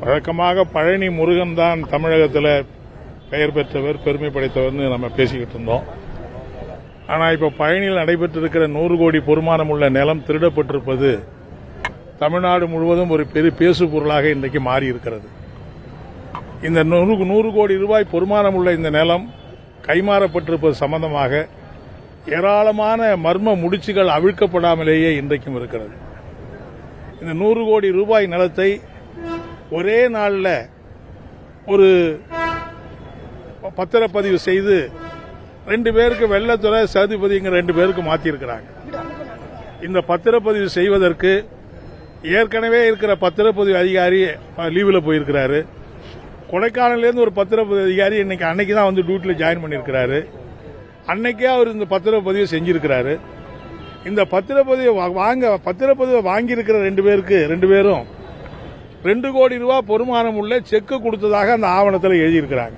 வழக்கமாக பழனி முருகன் தான் தமிழகத்தில் பெயர் பெற்றவர், பெருமை படைத்தவர்னு நம்ம பேசிக்கிட்டு இருந்தோம். ஆனால் இப்போ பழனியில் நடைபெற்றிருக்கிற 100 கோடி பொறுமானம் உள்ள நிலம் திருடப்பட்டிருப்பது தமிழ்நாடு முழுவதும் ஒரு பெரிய பேசு பொருளாக இன்றைக்கு மாறியிருக்கிறது. இந்த 100 கோடி ரூபாய் பொறுமானம் உள்ள இந்த நிலம் கைமாறப்பட்டிருப்பது சம்பந்தமாக ஏராளமான மர்ம முடிச்சுகள் அவிழ்க்கப்படாமலேயே இன்றைக்கும் இருக்கிறது. இந்த 100 கோடி ரூபாய் நிலத்தை ஒரே நாளில் ஒரு பத்திரப்பதிவு செய்து 2 பேருக்கு வெள்ளத்துறை சதுபதிங்கிற 2 பேருக்கு மாற்றியிருக்கிறாங்க. இந்த பத்திரப்பதிவு செய்வதற்கு ஏற்கனவே இருக்கிற பத்திரப்பதிவு அதிகாரி லீவில் போயிருக்கிறாரு. கொடைக்கானலேருந்து ஒரு பத்திரப்பதிவு அதிகாரி அன்னைக்கு தான் வந்து டியூட்டியில் ஜாயின் பண்ணியிருக்கிறாரு. அன்னைக்கே அவர் இந்த பத்திரப்பதிவு செஞ்சிருக்கிறாரு. இந்த பத்திரப்பதிவை வாங்கியிருக்கிற 2 பேரும் 2 கோடி ரூபாய் பொறுமானம் உள்ள செக்கு கொடுத்ததாக அந்த ஆவணத்தில் எழுதியிருக்கிறாங்க.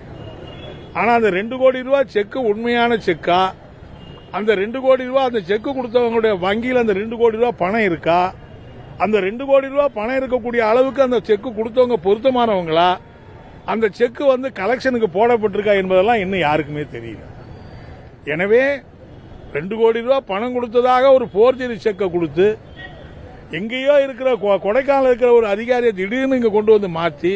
ஆனால் அந்த 2 கோடி ரூபாய் செக்கு உண்மையான செக்கா, அந்த 2 கோடி ரூபாய் அந்த செக்கு கொடுத்தவங்களுடைய வங்கியில் அந்த 2 கோடி ரூபாய் பணம் இருக்கா, அந்த 2 கோடி ரூபாய் பணம் இருக்கக்கூடிய அளவுக்கு அந்த செக்கு கொடுத்தவங்க பொருத்தமானவங்களா, அந்த செக்கு வந்து கலெக்ஷனுக்கு போடப்பட்டிருக்கா என்பதெல்லாம் இன்னும் யாருக்குமே தெரியல. எனவே 2 கோடி ரூபாய் பணம் கொடுத்ததாக ஒரு போர்ஜரி செக்கை கொடுத்து எங்கேயோ இருக்கிற கொடைக்கானல் இருக்கிற ஒரு அதிகாரியை திடீர்னு இங்க கொண்டு வந்து மாற்றி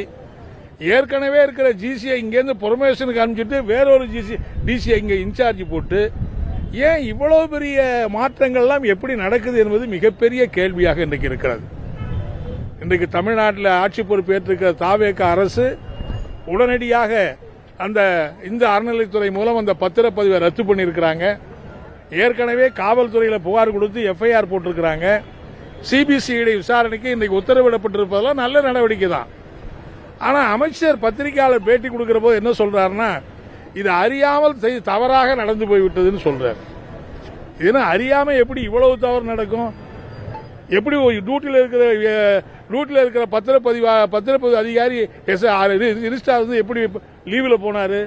ஏற்கனவே இருக்கிற ஜிசியை இங்கேருந்து ப்ரொமோஷனுக்கு அனுப்பிச்சிட்டு வேறொரு டிசியை இங்க இன்சார்ஜ் போட்டு ஏன் இவ்வளவு பெரிய மாற்றங்கள்லாம் எப்படி நடக்குது என்பது மிகப்பெரிய கேள்வியாக இன்றைக்கு இருக்கிறது. இன்றைக்கு தமிழ்நாட்டில் ஆட்சி பொறுப்பேற்றிருக்கிற தாவேக அரசு உடனடியாக இந்த அறநிலைத்துறை மூலம் அந்த பத்திரப்பதிவை ரத்து பண்ணியிருக்கிறாங்க. ஏற்கனவே காவல்துறையில் புகார் கொடுத்து எஃப்ஐஆர் போட்டிருக்கிறாங்க. சிபிசிஐடி விசாரணைக்கு இன்றைக்கு உத்தரவிடப்பட்டிருப்பதெல்லாம் நல்ல நடவடிக்கை தான். ஆனால் அமைச்சர் பத்திரிகையாளர் பேட்டி கொடுக்கிற போது என்ன சொல்றாருன்னா, இது அறியாமல் தவறாக நடந்து போய்விட்டதுன்னு சொல்றாரு. இது அறியாம எப்படி இவ்வளவு தவறு நடக்கும்? எப்படி டியூட்டியில் இருக்கிற பத்திரப்பதிவு அதிகாரி ரிஜிஸ்டார் வந்து எப்படி லீவில் போனாரு?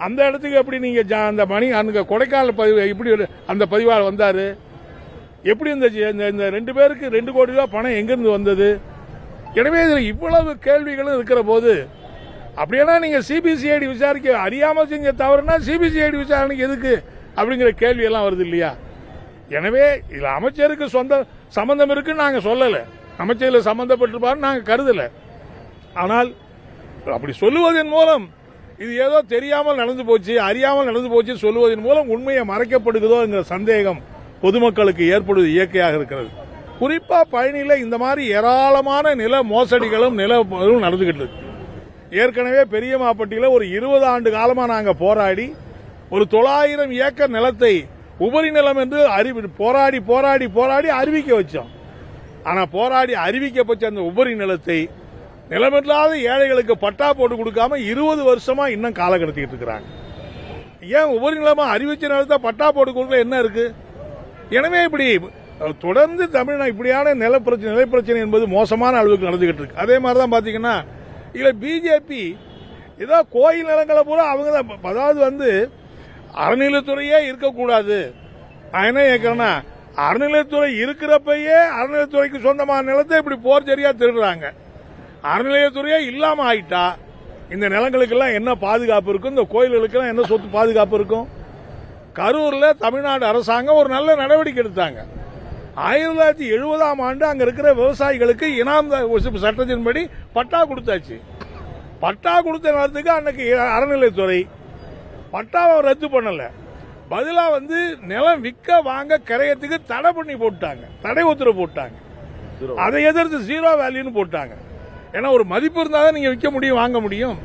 அந்த இடத்துக்கு எப்படி நீங்க அந்த அங்க கொடைக்கானல் பதிவு எப்படி அந்த பதிவாளர் வந்தாரு? எப்படி இந்த 2 பேருக்கு 2 கோடி ரூபாய் பணம் எங்கிருந்து வந்தது? எனவே இதில் இவ்வளவு கேள்விகளும் இருக்கிற போது அப்படின்னா நீங்க சிபிசிஐடி விசாரிக்க அறியாமல் செஞ்ச தவறுனா சிபிசிஐடி விசாரணைக்கு எதுக்கு அப்படிங்கிற கேள்வி எல்லாம் வருது இல்லையா? எனவே இதுல அமைச்சருக்கு சொந்த சம்பந்தம் இருக்குன்னு நாங்க சொல்லல, அமைச்சர்கள் சம்பந்தப்பட்டிருப்பாரு நாங்க கருதல. ஆனால் அப்படி சொல்லுவதன் மூலம் இது ஏதோ தெரியாமல் நடந்து போச்சு, அறியாமல் நடந்து போச்சு சொல்லுவதன் மூலம் உண்மையை மறைக்கப்படுகிறதோ என்கிற சந்தேகம் பொதுமக்களுக்கு ஏற்படுவது இயற்கையாக இருக்கிறது. குறிப்பா பழனியில் இந்த மாதிரி ஏராளமான நில மோசடிகளும் நடந்துகிட்டு இருக்கு. ஏற்கனவே பெரியமாப்பட்டியில் ஒரு 20 ஆண்டு காலமா நாங்க போராடி ஒரு 900 ஏக்கர் நிலத்தை உபரி நிலம் என்று போராடி அறிவிக்க வச்சோம். ஆனா போராடி அறிவிக்கப்பட்ட அந்த உபரி நிலத்தை நிலமில்லாத ஏழைகளுக்கு பட்டா போட்டு கொடுக்காம 20 வருஷமா இன்னும் கால கடத்திட்டு இருக்கிறாங்க. ஏன் உபரி நிலமா அறிவிச்ச நிலத்தை பட்டா போட்டு கொடுக்கல என்ன இருக்கு? எனவே இப்படி தொடர்ந்து தமிழ்நாடு இப்படியான நில பிரச்சனை என்பது மோசமான அளவுக்கு நடந்துகிட்டு இருக்கு. அதே மாதிரிதான் பாத்தீங்கன்னா இல்ல பிஜேபி ஏதோ கோயில் நிலங்களை பூரா அவங்க அதாவது வந்து அறநிலைத்துறையே இருக்கக்கூடாது. நான் என்ன கேட்கிறேன்னா, அறநிலைத்துறை இருக்கிறப்பயே அறநிலைத்துறைக்கு சொந்தமான நிலத்தை இப்படி போர்ஜரியா திருடுறாங்க. அறநிலையத்துறையே இல்லாம ஆயிட்டா இந்த நிலங்களுக்கெல்லாம் என்ன பாதுகாப்பு இருக்கும்? இந்த கோயில்களுக்கெல்லாம் என்ன சொத்து பாதுகாப்பு இருக்கும்? கரூர்ல தமிழ்நாடு அரசாங்கம் ஒரு நல்ல நடவடிக்கை எடுத்தாங்க. 1970ஆம் ஆண்டு அங்க இருக்கிற விவசாயிகளுக்கு இனாம் சட்டத்தின்படி பட்டா கொடுத்தாச்சு. பட்டா கொடுத்த நேரத்துக்கு அன்னைக்கு அறநிலைத்துறை பட்டாவை ரத்து பண்ணல, பதிலா வந்து நிலம் விற்க வாங்க கரையத்துக்கு தடை பண்ணி போட்டாங்க, தடை உத்தரவு போட்டாங்க. அதை எதிர்த்து ஜீரோ வேல்யூன்னு போட்டாங்க. ஏன்னா ஒரு மதிப்பு இருந்தாதான் நீங்க விற்க முடியும், வாங்க முடியும்.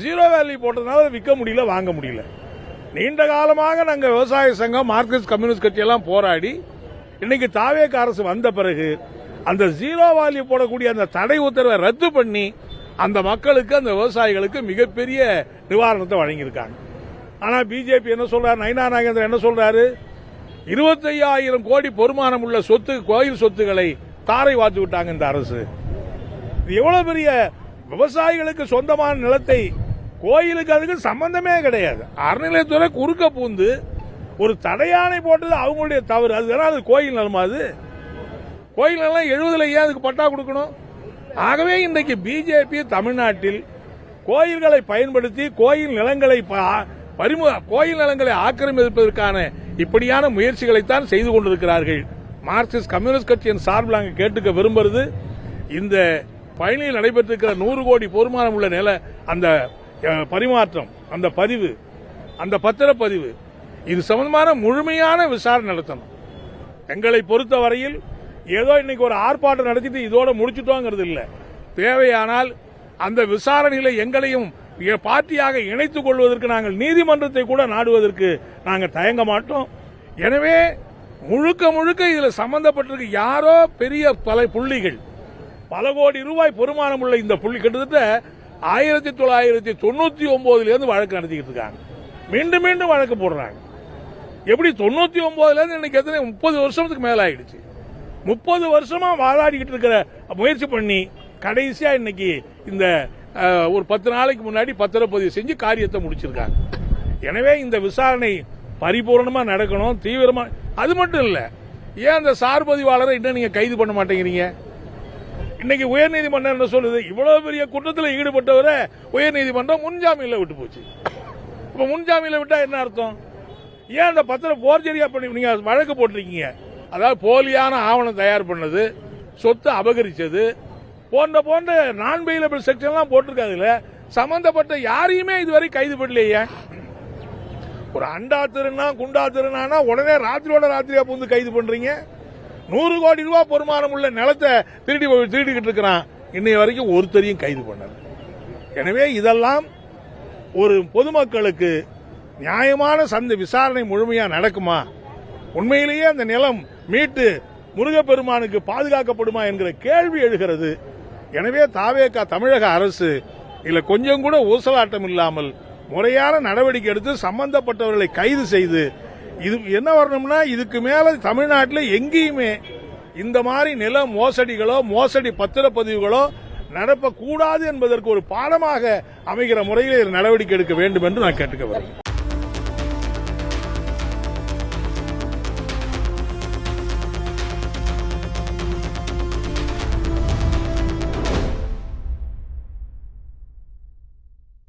ஜீரோ வேல்யூ போட்டதுனால விற்க முடியல, வாங்க முடியல. நீண்ட காலமாக நாங்க விவசாய சங்கம், மார்க்சிஸ்ட் கம்யூனிஸ்ட் கட்சி எல்லாம் போராடி இன்னைக்கு தாவேக அரசு வந்த பிறகு அந்த ஜீரோ வேல்யூ போடக்கூடிய அந்த தடை உத்தரவை ரத்து பண்ணி அந்த மக்களுக்கு, அந்த விவசாயிகளுக்கு மிகப்பெரிய நிவாரணத்தை வழங்கியிருக்காங்க. ஆனா பிஜேபி என்ன சொல்றாரு? நயினா நாகேந்திரன் என்ன சொல்றாரு? 25,000 கோடி பொறுமானம் உள்ள கோயில் சொத்துக்களை தாரை வாத்து விட்டாங்க இந்த அரசு. எவ்வளவு பெரிய விவசாயிகளுக்கு சொந்தமான நிலத்தை கோயிலுக்கு அதுக்கு சம்பந்தமே கிடையாது. அறநிலையத்துறை குறுக்க பூந்து ஒரு தடையானை போட்டது அவங்களுடைய தவறு. அது கோயில் நிலமா? அது கோயில் நிலம் 70ல ஏன் அதுக்கு பட்டா கொடுக்கணும்? ஆகவே இன்றைக்கு பிஜேபி தமிழ்நாட்டில் கோயில்களை பயன்படுத்தி கோயில் நிலங்களை ஆக்கிரமிப்பதற்கான இப்படியான முயற்சிகளைத்தான் செய்து கொண்டிருக்கிறார்கள். மார்க்சிஸ்ட் கம்யூனிஸ்ட் கட்சியின் சார்பில் நாங்கள் கேட்டுக்க விரும்புவது, இந்த பழனியில் நடைபெற்றிருக்கிற 100 கோடி பொறுமானம் உள்ள நில அந்த பரிமாற்றம், அந்த பதிவு, அந்த பத்திரப்பதிவு, இது சம்பந்தமான முழுமையான விசாரணை நடத்தணும். எங்களை பொறுத்தவரையில் ஏதோ இன்னைக்கு ஒரு ஆர்ப்பாட்டம் நடத்திட்டு இதோட முடிச்சுட்டோங்கிறது இல்ல. தேவையானால் அந்த விசாரணைகளை எங்களையும் பார்ட்டியாக இணைத்துக் கொள்வதற்கு நாங்கள் நீதிமன்றத்தை கூட நாடுவதற்கு நாங்கள் தயங்க மாட்டோம். எனவே முழுக்க இதுல சம்பந்தப்பட்டிருக்க யாரோ பெரிய பல புள்ளிகள், பல கோடி ரூபாய் பொறுமானம் உள்ள இந்த புள்ளி கிட்டத்தட்ட 1999 வழக்கு நடத்திக்கிட்டு இருக்காங்க. மீண்டும் மீண்டும் வழக்கு போடுறாங்க. எப்படி 99 இன்னைக்கு எத்தனை 30 வருஷத்துக்கு மேல ஆயிடுச்சு. 30 வருஷமா வாதாடிக்கிட்டு இருக்கிற முயற்சி பண்ணி கடைசியா இன்னைக்கு இந்த ஒரு 10 நாளைக்கு முன்னாடி பத்திரப்பதிவு செஞ்சு காரியத்தை முடிச்சிருக்காங்க. எனவே இந்த விசாரணை பரிபூர்ணமா நடக்கணும், தீவிரமா. அது மட்டும் இல்ல, ஏன் அந்த சார் பதிவாளரை இன்னும் நீங்க கைது பண்ண மாட்டேங்கிறீங்க? இன்னைக்கு உயர்நீதிமன்றம் என்ன சொல்லுது? இவ்வளவு பெரிய குற்றத்தில் ஈடுபட்டவரை உயர்நீதிமன்றம் முன்ஜாமீன்ல விட்டு போச்சு. இப்ப முன்ஜாமீன்ல விட்டா என்ன அர்த்தம்? ஏன் அந்த பத்திரம் போர்ஜரியா பண்ணி நீங்க வழக்கு போட்டிருக்கீங்க? அதாவது போலியான ஆவணம் தயார் பண்ணது, சொத்து அபகரிச்சது போன்ற நான் பெயிலபிள் செக்ஷன் எல்லாம் போட்டிருக்காதுல, சம்பந்தப்பட்ட யாரையுமே இதுவரை கைது பண்ணலையே. ஒரு அண்டா திருநா குண்டா திருநானா உடனே ராத்திரியா புந்து கைது பண்றீங்க. 100 கோடி ரூபாய் பொறுமானம் உள்ள நிலத்தை திருடிக்கிட்டு இருக்கிறான். இன்னைய வரைக்கும் ஒருத்தரையும் கைது பண்ணல. எனவே இதெல்லாம் ஒரு பொதுமக்களுக்கு நியாயமான விசாரணை முழுமையா நடக்குமா, உண்மையிலேயே அந்த நிலம் மீட்டு முருகப்பெருமானுக்கு பாதுகாக்கப்படுமா என்கிற கேள்வி எழுகிறது. எனவே தாவேகா தமிழக அரசு இதுல கொஞ்சம் கூட ஊசலாட்டம் இல்லாமல் முறையான நடவடிக்கை எடுத்து சம்பந்தப்பட்டவர்களை கைது செய்து, இது என்ன வரணும்னா இதுக்கு மேல தமிழ்நாட்டில் எங்கேயுமே இந்த மாதிரி நில மோசடிகளோ மோசடி பத்திரப்பதிவுகளோ நடப்பக்கூடாது என்பதற்கு ஒரு பாடமாக அமைகிற முறையில் நடவடிக்கை எடுக்க வேண்டும் என்று நான் கேட்டுக்க வரேன்.